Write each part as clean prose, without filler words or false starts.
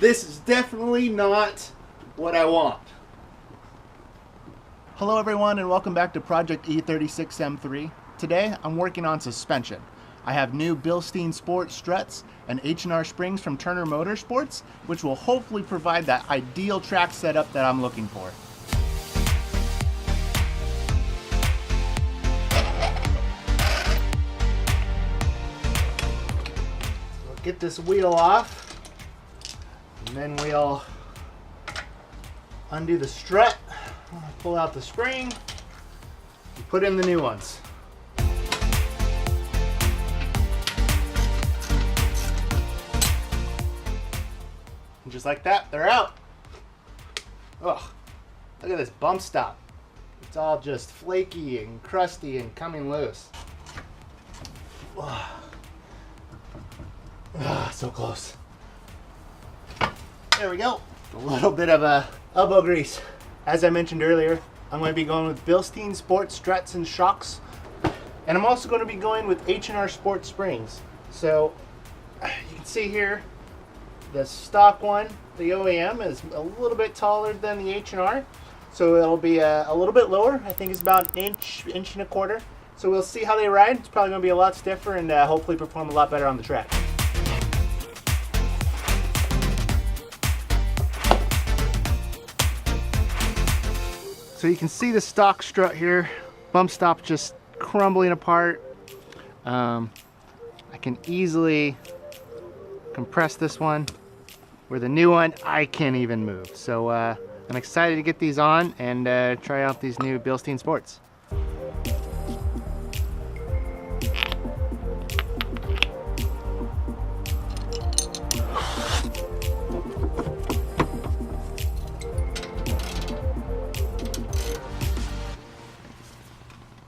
This is definitely not what I want. Hello everyone and welcome back to Project E36 M3. Today I'm working on suspension. I have new Bilstein Sport struts and H&R springs from Turner Motorsports, which will hopefully provide that ideal track setup that I'm looking for. We'll get this wheel off, and then we'll undo the strut, pull out the spring, and put in the new ones. And just like that, they're out. Ugh, look at this bump stop. It's all just flaky and crusty and coming loose. Ugh. Ugh, so close. There we go. A little bit of elbow grease. As I mentioned earlier, I'm going to be going with Bilstein Sport struts and shocks. And I'm also going to be going with H&R Sport springs. So you can see here, the stock one, the OEM, is a little bit taller than the H&R. So it'll be a little bit lower. I think it's about an inch and a quarter. So we'll see how they ride. It's probably going to be a lot stiffer and hopefully perform a lot better on the track. So you can see the stock strut here, bump stop just crumbling apart. I can easily compress this one, where the new one I can't even move. So I'm excited to get these on and try out these new Bilstein Sports.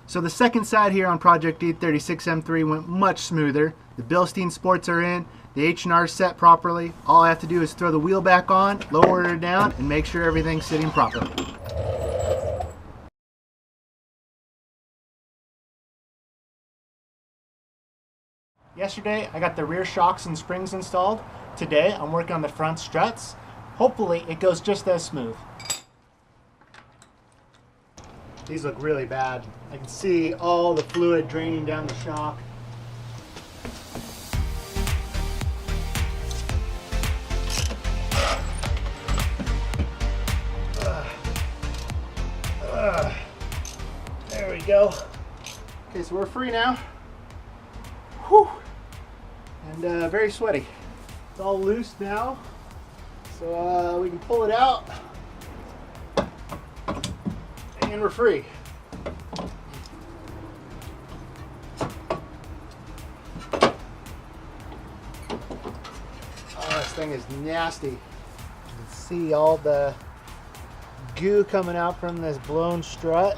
So the second side here on Project E36 M3 went much smoother. The Bilstein Sports are in, the H&R is set properly. All I have to do is throw the wheel back on, lower it down, and make sure everything's sitting properly. Yesterday I got the rear shocks and springs installed. Today I'm working on the front struts. Hopefully it goes just as smooth. These look really bad. I can see all the fluid draining down the shock. There we go. Okay, so we're free now. Whew. And very sweaty. It's all loose now. So we can pull it out. And we're free. Oh, this thing is nasty. You can see all the goo coming out from this blown strut.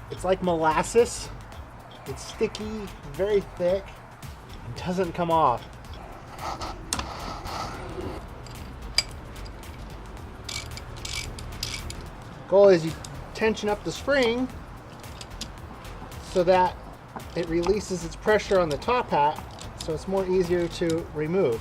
It's like molasses. It's sticky, very thick, and doesn't come off. Goal is you tension up the spring so that it releases its pressure on the top hat, so it's more easier to remove.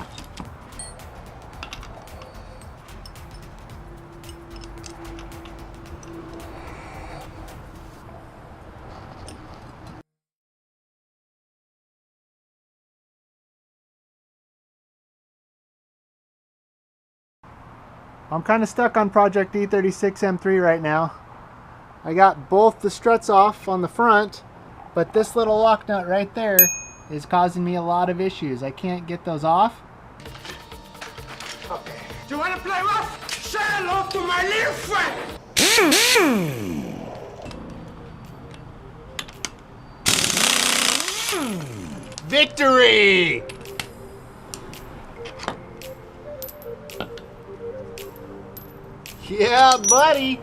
I'm kind of stuck on Project E36 M3 right now. I got both the struts off on the front, but this little lock nut right there is causing me a lot of issues. I can't get those off. Okay. Do you want to play rough? Say hello to my little friend! Victory! Yeah, buddy!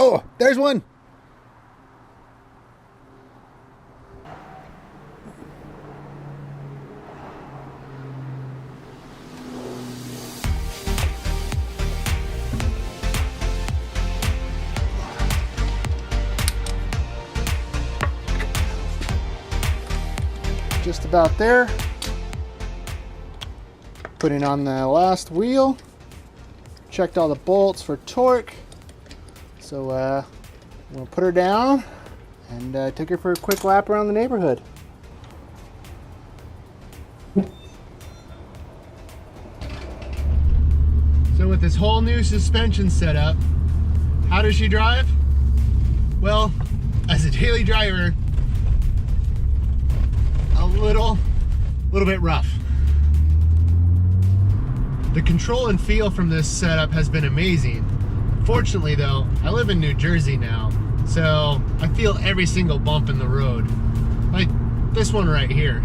Oh, there's one. Just about there. Putting on the last wheel. Checked all the bolts for torque. So we'll put her down and take her for a quick lap around the neighborhood. So with this whole new suspension setup, how does she drive? Well, as a daily driver, a little bit rough. The control and feel from this setup has been amazing. Fortunately though, I live in New Jersey now, so I feel every single bump in the road. Like this one right here.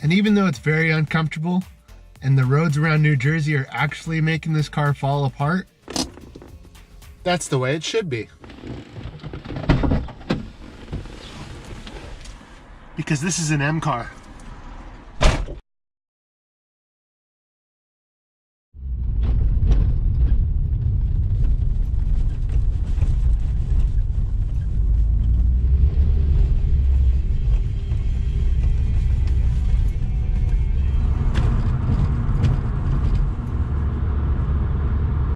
And even though it's very uncomfortable, and the roads around New Jersey are actually making this car fall apart, that's the way it should be. Because this is an M car.